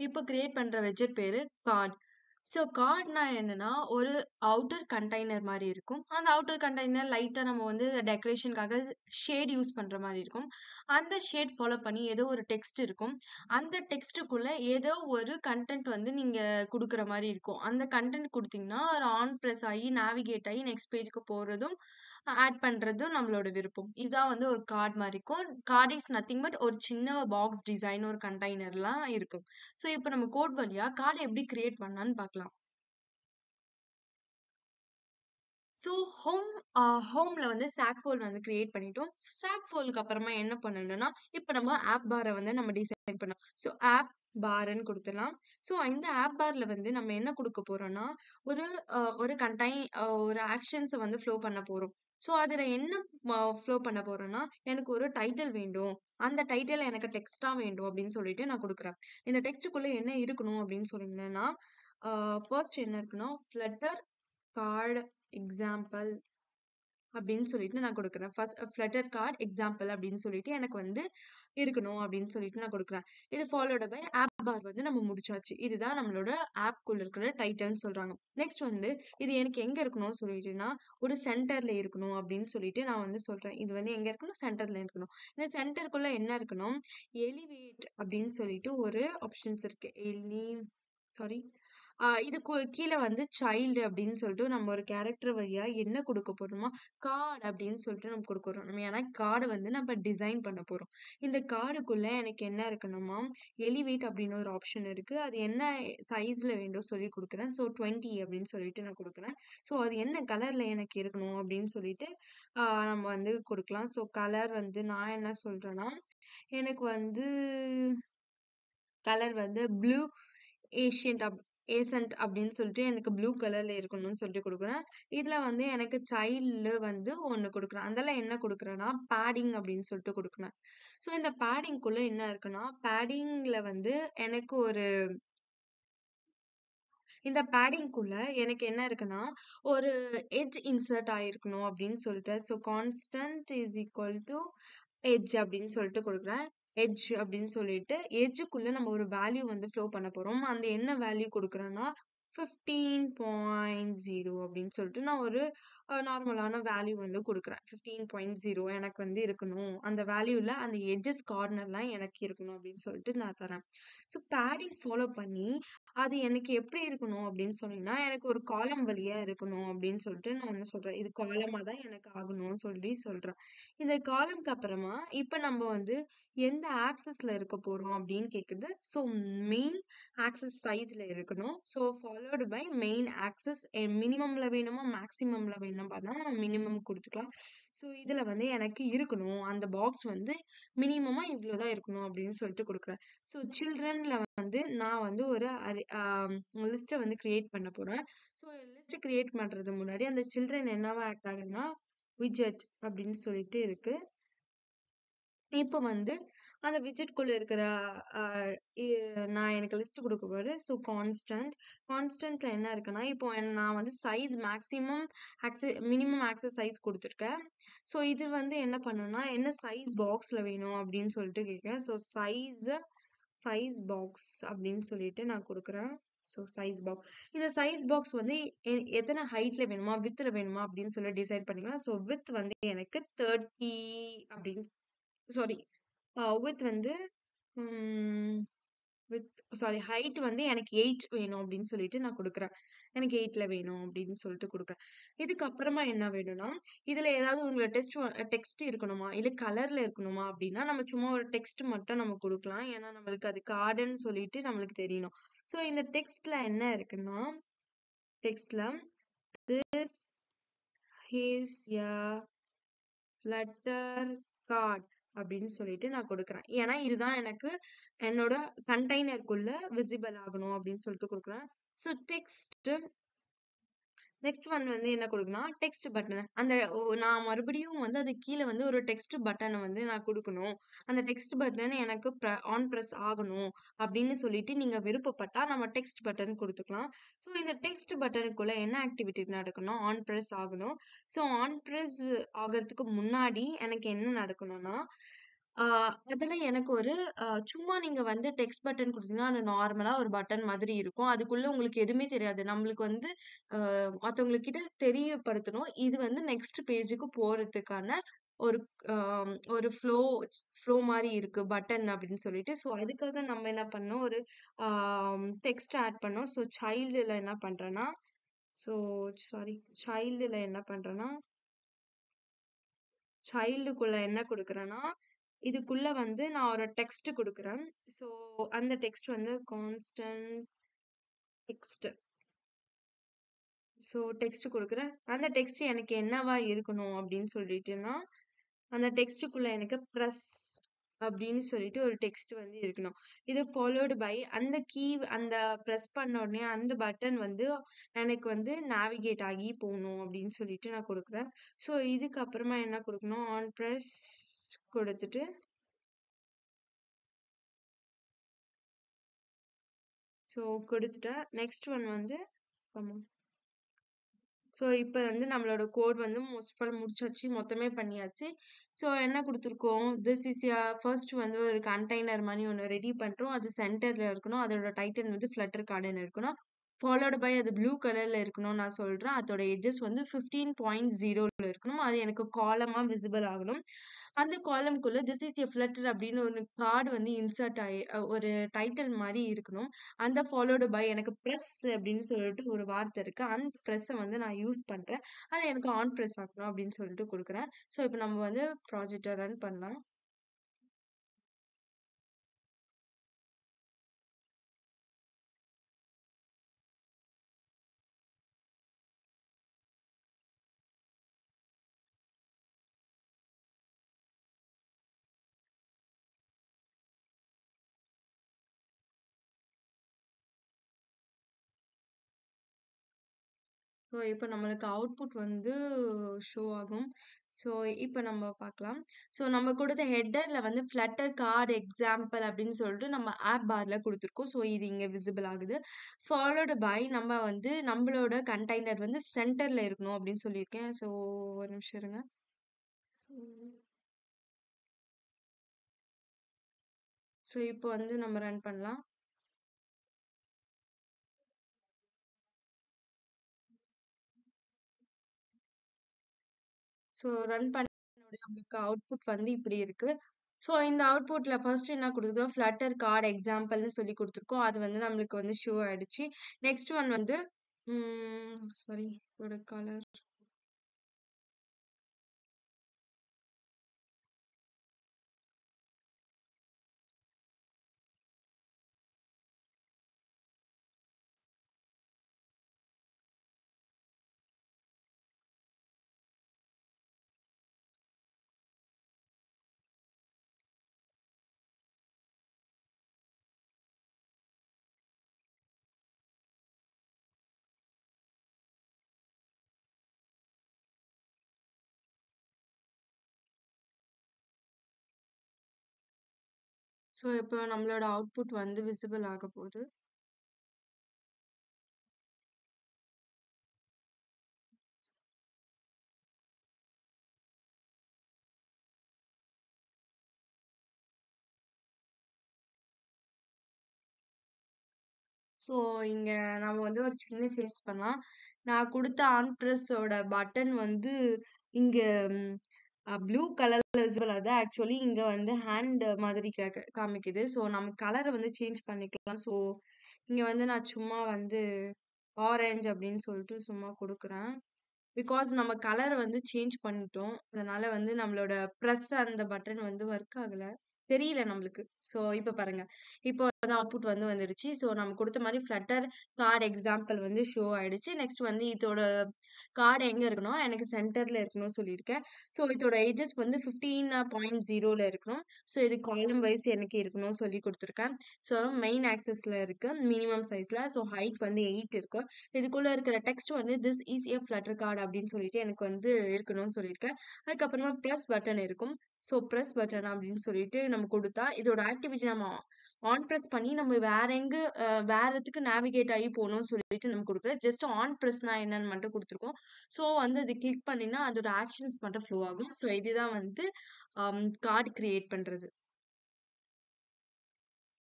இப்போ கிரியேட் பண்ற widget பேரு கார்ட். ஸோ கார்ட்னா என்னன்னா, ஒரு அவுட்டர் கண்டெய்னர் மாரி இருக்கும். அந்த அவுட்டர் கண்டெய்னர் லைட்டா நம்ம வந்து டெக்கரேஷனுக்காக ஷேட் யூஸ் பண்ற மாரி இருக்கும். அந்த ஷேட் ஃபாலோ பண்ணி ஏதோ ஒரு டெக்ஸ்ட் இருக்கும். அந்த டெக்ஸ்ட்டுக்குள்ள ஏதோ ஒரு கன்டென்ட் வந்து நீங்க குடுக்குற மாரி இருக்கும். அந்த கன்டென்ட் குடுத்தீங்கன்னா, ஒரு ஆன் பிரஸ் ஆயி, நேவிகேட் ஆயி நெக்ஸ்ட் பேஜ்க்கு போறதும், ஆட் பண்றதும் நம்மளோட விருப்பம். இதான் வந்து ஒரு கார்ட் மாரி இருக்கும். கார்ட் இஸ் நத்திங் பட் ஒரு சின்ன பாக்ஸ் டிசைன் ஒரு கண்டெய்னர்லாம் இருக்கும். ஸோ, இப்ப நம்ம கோட் வழியா கார்ட எப்படி கிரியேட் பண்ணலான்னு பார்க்கலாம். ஸோ, ஹோம் ஹோம்ல வந்து சாக் ஃபோல்ட் வந்து கிரியேட் பண்ணிட்டோம். சாக் ஃபோல்டுக்கு அப்புறமா என்ன பண்ணணும்னா, இப்ப நம்ம ஆப் பார வந்து நம்ம டிசைன் பண்ணோம். ஸோ, ஆப் பார்ன்னு குடுத்துடலாம். ஸோ, இந்த ஆப் பார்ல வந்து நம்ம என்ன குடுக்க போறோம்னா, ஒரு ஒரு ஒரு ஆக்ஷன்ஸ வந்து ஃப்ளோ பண்ண போறோம். ஸோ, அதுல என்ன ஃப்ளோ பண்ண போறோம்னா, எனக்கு ஒரு டைட்டில் வேண்டும். அந்த டைட்டில் எனக்கு டெக்ஸ்ட்டா வேண்டும் அப்படின்னு சொல்லிட்டு நான் குடுக்குறேன். இந்த டெக்ஸ்ட்டுக்குள்ள என்ன இருக்கணும் அப்படின்னு சொன்னீங்கன்னா, அ ஃபர்ஸ்ட் என்ன இருக்குன்னா, ஃப்ளட்டர் கார்ட் எக்ஸாம்பிள் அப்படின்னு சொல்லிட்டு நான் குடுக்குறேன். ஃபர்ஸ்ட் ஃப்ளட்டர் கார்ட் எக்ஸாம்பிள் அப்படின்னு சொல்லிட்டு எனக்கு வந்து இருக்கணும் அப்படின்னு சொல்லிட்டு நான் குடுக்குறேன். இது ஃபாலோட் பை ஆப் பார் வந்து நம்ம முடிச்சாச்சு. இதுதான் நம்மளோட ஆப்க்குள்ள இருக்கிற டைட்டில்ன்னு சொல்றாங்க. நெக்ஸ்ட் வந்து இது எனக்கு எங்க இருக்கணும்னு சொல்லிட்டுன்னா, ஒரு சென்டர்ல இருக்கணும் அப்படின்னு சொல்லிட்டு நான் வந்து சொல்றேன். இது வந்து எங்க இருக்கணும்? சென்டர்ல இருக்கணும். இந்த சென்டருக்குள்ள என்ன இருக்கணும்? எலிவேட் அப்படின்னு சொல்லிட்டு ஒரு ஆப்ஷன்ஸ் இருக்கு. சாரி. இதுக்கு கீழ வந்து சைல்டு அப்படின்னு சொல்லிட்டு நம்ம ஒரு கேரக்டர் வழியா என்ன குடுக்க போறோமோ, கார்ட் அப்படின்னு சொல்லிட்டு நம்ம குடுக்குறோம். நம்ம ஏன்னா கார்ட வந்து நம்ம டிசைன் பண்ண போறோம். இந்த கார்டுக்குள்ள எனக்கு என்ன இருக்கணுமா, எலிவேட் அப்படின்னு ஒரு ஆப்ஷன் இருக்கு. அது என்ன சைஸ்ல வேண்டும் சொல்லி குடுக்குறேன். ஸோ 20 அப்படின்னு சொல்லிட்டு நான் குடுக்குறேன். ஸோ அது என்ன கலர்ல எனக்கு இருக்கணும் அப்படின்னு சொல்லிட்டு நம்ம வந்து குடுக்கலாம். ஸோ கலர் வந்து நான் என்ன சொல்றேன்னா, எனக்கு வந்து கலர் வந்து ப்ளூ ஏஷியன்ட் ஏசன்ட் அப்படின்னு சொல்லிட்டு எனக்கு ப்ளூ கலர்ல இருக்கணும்னு சொல்லிட்டு குடுக்குறேன். இதுல வந்து எனக்கு சைல்டு வந்து ஒண்ணு குடுக்குறேன். அதுல என்ன குடுக்குறேன்னா, பேடிங் அப்படின்னு சொல்லிட்டு குடுக்குறேன். ஸோ இந்த பேடிங்க்குள்ள என்ன இருக்குன்னா, பேடிங்ல வந்து எனக்கு ஒரு இந்த பேடிங்க்குள்ள எனக்கு என்ன இருக்குன்னா, ஒரு எட்ஜ் இன்சர்ட் ஆயிருக்கணும் அப்படின்னு சொல்லிட்டு, so constant is equal to edge அப்படின்னு சொல்லிட்டு குடுக்குறேன். எட்ஜ் அப்படின்னு சொல்லிட்டு, எட்ஜுக்குள்ள நம்ம ஒரு வேல்யூ வந்து ஃப்ளோ பண்ண போறோம். அந்த என்ன வேல்யூ குடுக்குறேன்னா, 15.0 அப்படின்னு சொல்லிட்டு நான் ஒரு நார்மலான வேல்யூ வந்து குடுக்குறேன். 15.0 எனக்கு வந்து இருக்கணும். அந்த வேல்யூல அந்த எட்ஜஸ் கார்னர்லாம் எனக்கு இருக்கணும் அப்படின்னு சொல்லிட்டு நான் தரேன். ஸோ பேடிங் ஃபாலோ பண்ணி அது எனக்கு எப்படி இருக்கணும் அப்படின்னு சொன்னீங்கன்னா, எனக்கு ஒரு காலம் வழியா இருக்கணும் அப்படின்னு சொல்லிட்டு நான் வந்து சொல்றேன். இது காலமா தான் எனக்கு ஆகணும்னு சொல்லி சொல்றேன். இந்த காலம்க்கு அப்புறமா இப்ப நம்ம வந்து எந்த ஆக்ஸஸ்ல இருக்க போறோம் அப்படின்னு கேக்குது. ஸோ மெயின் ஆக்ஸஸ் சைஸ்ல இருக்கணும். So followed by main axis மினிமம்ல வேணுமா, மேக்ஸிமம்ல வேணுமா பார்த்தா நம்ம மினிமம் குடுத்துக்கலாம். ஸோ இதுல வந்து எனக்கு இருக்கணும். அந்த பாக்ஸ் வந்து மினிமமா இவ்வளோதான் இருக்கணும் அப்படின்னு சொல்லிட்டு குடுக்குறேன். ஸோ சில்ட்ரன்ல வந்து நான் வந்து ஒரு லிஸ்ட்ட வந்து கிரியேட் பண்ண போறேன். ஸோ லிஸ்ட் கிரியேட் பண்றது முன்னாடி அந்த சில்ட்ரன் என்னவா ஆக்ட் ஆகுதுன்னா, விட்ஜெட் அப்படின்னு சொல்லிட்டு இருக்கு. இப்ப வந்து அந்த விட்ஜெட்குள்ள இருக்கிற அ இ நான் எனக்கு லிஸ்ட் குடுக்கப்பாரு. ஸோ கான்ஸ்டன்ட்ல என்ன இருக்குன்னா, இப்போ நான் வந்து size maximum minimum axis size குடுத்துருக்கேன். ஸோ இது வந்து என்ன பண்ணும்னா, என்ன சைஸ் பாக்ஸ்ல வேணும் அப்படின்னு சொல்லிட்டு கேட்கிறேன். ஸோ சைஸ் பாக்ஸ் அப்படின்னு சொல்லிட்டு நான் குடுக்குறேன். So size box. இந்த சைஸ் பாக்ஸ் வந்து எத்தன ஹைட்ல வேணுமா, விட்த்ல வேணுமா அப்படின்னு சொல்லி டிசைட் பண்ணிக்கலாம். ஸோ விட்த் வந்து எனக்கு 30 அப்படின்னு சாரி விட்த் வந்து ம் ஹைட் வந்து எனக்கு 8 வேணும் அப்படின்னு சொல்லிட்டு நான் குடுக்குறேன். எனக்கு 8ல வேணும் அப்படின்னு சொல்லிட்டு குடுக்குறேன். இதுக்கப்புறமா என்ன வேணும்னா, இதுல ஏதாவது உங்களுக்கு டெக்ஸ்ட் இருக்கணுமா? இல்ல கலர்ல இருக்கணுமா? அப்படின்னா, நம்ம சும்மா ஒரு டெக்ஸ்ட் மட்டும் நம்ம குடுக்கலாம். ஏன்னா, நம்மளுக்கு அது கார்டுன்னு சொல்லிட்டு நம்மளுக்கு தெரியணும். ஸோ இந்த டெக்ஸ்ட்ல என்ன இருக்குன்னா, டெக்ஸ்ட்ல "this is a flutter card" அப்படின்னு சொல்லிட்டு நான் குடுக்குறேன். ஏன்னா, இதுதான் எனக்கு என்னோட கண்டெய்னருக்குள்ள விசிபிள் ஆகணும் அப்படின்னு சொல்லிட்டு குடுக்குறேன். ஸோ நெக்ஸ்ட் ஒன் வந்து என்ன குடுக்கணும், டெக்ஸ்ட் பட்டன். நான் மறுபடியும் வந்து அது கீழ வந்து ஒரு டெக்ஸ்ட் பட்டன வந்து நான் குடுக்கணும். அந்த டெக்ஸ்ட் பட்டன் எனக்கு ஆன் பிரஸ் ஆகணும் அப்படின்னு சொல்லிட்டு நீங்க விருப்பப்பட்டா நம்ம டெக்ஸ்ட் பட்டன் குடுத்துக்கலாம். ஸோ இந்த டெக்ஸ்ட் பட்டனுக்குள்ள என்ன ஆக்டிவிட்டி நடக்கணும், ஆன் பிரஸ் ஆகணும். ஸோ ஆன் பிரஸ் ஆகறதுக்கு முன்னாடி எனக்கு என்ன நடக்கணும்னா, ஆ அதுல எனக்கு ஒரு சும்மா நீங்க வந்து டெக்ஸ்ட் பட்டன் குடுத்தீங்கன்னா, அது நார்மலா ஒரு பட்டன் மாதிரி இருக்கும். அதுக்குள்ள உங்களுக்கு எதுவுமே தெரியாது. நம்மளுக்கு வந்து மத்தவங்க கிட்ட தெரியப்படுத்தணும். இது வந்து நெக்ஸ்ட் பேஜுக்கு போறதுக்கான ஒரு அ ஒரு ஃப்ளோ மாரி இருக்கு பட்டன் அப்படின்னு சொல்லிட்டு. ஸோ, அதுக்காக நம்ம என்ன பண்ணோம், ஒரு ஆ டெக்ஸ்ட் ஆட் பண்ணோம். ஸோ, சைல்டுல என்ன பண்றேன்னா, ஸோ சாரி சைல்டுல என்ன பண்றேன்னா, சைல்டுக்குள்ள என்ன குடுக்குறேன்னா, இதுக்குள்ள வந்து நான் ஒரு டெக்ஸ்ட் குடுக்குறேன். ஸோ, அந்த டெக்ஸ்ட் வந்து கான்ஸ்டன்ட் டெக்ஸ்ட். ஸோ, டெக்ஸ்ட் குடுக்குறேன். அந்த டெக்ஸ்ட் எனக்கு என்னவா இருக்கணும் அப்படின்னு சொல்லிட்டுன்னா, அந்த டெக்ஸ்ட்டுக்குள்ள எனக்கு பிரஸ் அப்படின்னு சொல்லிட்டு ஒரு டெக்ஸ்ட் வந்து இருக்கணும். இது ஃபாலோடு பை அந்த அந்த பிரஸ் பண்ண உடனே அந்த பட்டன் வந்து எனக்கு வந்து நேவிகேட் ஆகி போணும் அப்படின்னு சொல்லிட்டு நான் குடுக்குறேன். ஸோ, இதுக்கு அப்புறமா என்ன குடுக்கணும், ஆன் பிரஸ் குடுத்துட்டு, ஸோ குடுத்துட்டேன். நெக்ஸ்ட் ஒன் வந்து ஆமா. ஸோ, இப்ப வந்து நம்மளோட கோட் வந்து மோஸ்ட் ஆஃப் ஆல் முடிச்சாச்சு. மொத்தமே பண்ணியாச்சு. ஸோ, என்ன குடுத்துருக்கோம், திஸ் இஸ் ஃபர்ஸ்ட் வந்து ஒரு கண்டெய்னர் மாரி ஒண்ணு ரெடி பண்றோம். அது சென்டர்ல இருக்கணும். அதோட டைட்டில் வந்து ஃப்ளட்டர் கார்டுன்னு இருக்கணும். ஃபாலோட் பை அது ப்ளூ கலர்ல இருக்கணும்னு நான் சொல்றேன். அதோட எட்ஜஸ் வந்து 15.0ல இருக்கணும். அது எனக்கு காலமா விசிபிள் ஆகணும். அந்த காலம்க்குள்ள திஸ் இஸ் எ ஃப்ளட்டர் அப்படின்னு ஒரு கார்டு வந்து இன்சர்ட் ஆயி ஒரு டைட்டில் மாரி இருக்கணும். அந்த ஃபாலோடு பை எனக்கு பிரஸ் அப்படின்னு சொல்லிட்டு ஒரு வார்த்தை இருக்கு. அந்த பிரஸ்ஸ வந்து நான் யூஸ் பண்றேன். அது எனக்கு ஆன் பிரஸ் ஆக்கணும் அப்படின்னு சொல்லிட்டு குடுக்குறேன். ஸோ, இப்ப நம்ம வந்து ப்ராஜெக்ட்ட ரன் பண்ணலாம். ஸோ, இப்ப நம்மளுக்கு அவுட்புட் வந்து ஷோ ஆகும். ஸோ, இப்ப நம்ம பார்க்கலாம். ஸோ, நம்ம குடுத்த ஹெட்டர்ல வந்து ஃப்ளட்டர் கார்ட் எக்ஸாம்பிள் அப்படின்னு சொல்லிட்டு நம்ம ஆப் பார்ல குடுத்துருக்கோம். ஸோ, இது இங்க விசிபிள் ஆகுது. ஃபாலோடு பை நம்ம வந்து நம்மளோட கண்டெய்னர் வந்து சென்டர்ல இருக்கணும் அப்படின்னு சொல்லியிருக்கேன். ஸோ, ஒரு நிமிஷம் இருங்க. ஸோ ஸோ, இப்போ வந்து நம்ம ரன் பண்ணலாம். ஸோ, ரன் பண்ண நமக்கு அவுட்புட் வந்து இப்படி இருக்கு. ஸோ, இந்த அவுட்புட்ல ஃபர்ஸ்ட் என்ன குடுத்துருக்கோம், ஃப்ளட்டர் கார்ட் எக்ஸாம்பிள்னு சொல்லி குடுத்துருக்கோம். அது வந்து நம்மளுக்கு வந்து ஷோ ஆயிடுச்சு. நெக்ஸ்ட் ஒன் வந்து சாரி இதோட கலர். ஸோ, இப்போ நம்மளோட அவுட்புட் வந்து விசிபிள் ஆக போகுது. ஸோ, இங்க நம்ம வந்து ஒரு சின்ன சேஞ்ச் பண்ணலாம். நான் குடுத்த ஆன் பிரஸ்ஸோட பட்டன் வந்து இங்க ப்ளூ கலர்ல விசிபிள் ஆகுது. ஆக்சுவலி இங்க வந்து ஹேண்ட் மாதிரி காமிக்குது. ஸோ, நம்ம கலர வந்து சேஞ்ச் பண்ணிக்கலாம். ஸோ, இங்க வந்து நான் சும்மா வந்து ஆரஞ்ச் அப்படின்னு சொல்லிட்டு சும்மா குடுக்குறேன். பிகாஸ் நம்ம கலர வந்து சேஞ்ச் பண்ணிட்டோம். அதனால வந்து நம்மளோட பிரஸ் அந்த பட்டன் வந்து ஒர்க் ஆகல. தெரியல நம்மளுக்கு. ஸோ, இப்ப பாருங்க. இப்போ வந்து அவுட்புட் வந்து வந்துடுச்சு. ஸோ, நம்ம குடுத்த மாரி ஃப்ளட்டர் கார்ட் எக்ஸாம்பிள் வந்து ஷோ ஆயிடுச்சு. நெக்ஸ்ட் வந்து இதோட கார்டு எங்க இருக்கணும், எனக்கு சென்டர்ல இருக்கணும்னு சொல்லியிருக்கேன். ஸோ, இதோட எட்ஜஸ் வந்து 15.0ல இருக்கணும். ஸோ, இது காலம் வைஸ் எனக்கு இருக்கணும்னு சொல்லி குடுத்துருக்கேன். ஸோ, மெயின் ஆக்ஸஸ்ல இருக்கு. மினிமம் சைஸ்ல. ஸோ, ஹைட் வந்து 8 இருக்கு. இதுக்குள்ள இருக்கிற டெக்ஸ்ட் வந்து this is a flutter card அப்படின்னு சொல்லிட்டு எனக்கு வந்து இருக்கணும்னு சொல்லியிருக்கேன். அதுக்கப்புறமா பிரஸ் பட்டன் இருக்கும். ஸோ, பிரஸ் பட்டன் அப்படின்னு சொல்லிட்டு நம்ம குடுத்தா, இதோட ஆக்டிவிட்டி நம்ம ஆன் பிரஸ் பண்ணி நம்ம வேற இடத்துக்கு நேவிகேட் ஆகி போகணும்னு சொல்லிட்டு நம்ம கொடுக்கல. ஜஸ்ட் ஆன் பிரஸ்னா என்னன்னு மட்டும் கொடுத்துருக்கோம். ஸோ வந்து அது கிளிக் பண்ணினா அதோட ஆக்ஷன்ஸ் மட்டும் ஃப்ளோ ஆகும். ஸோ இதுதான் வந்து கார்டு கிரியேட் பண்றது.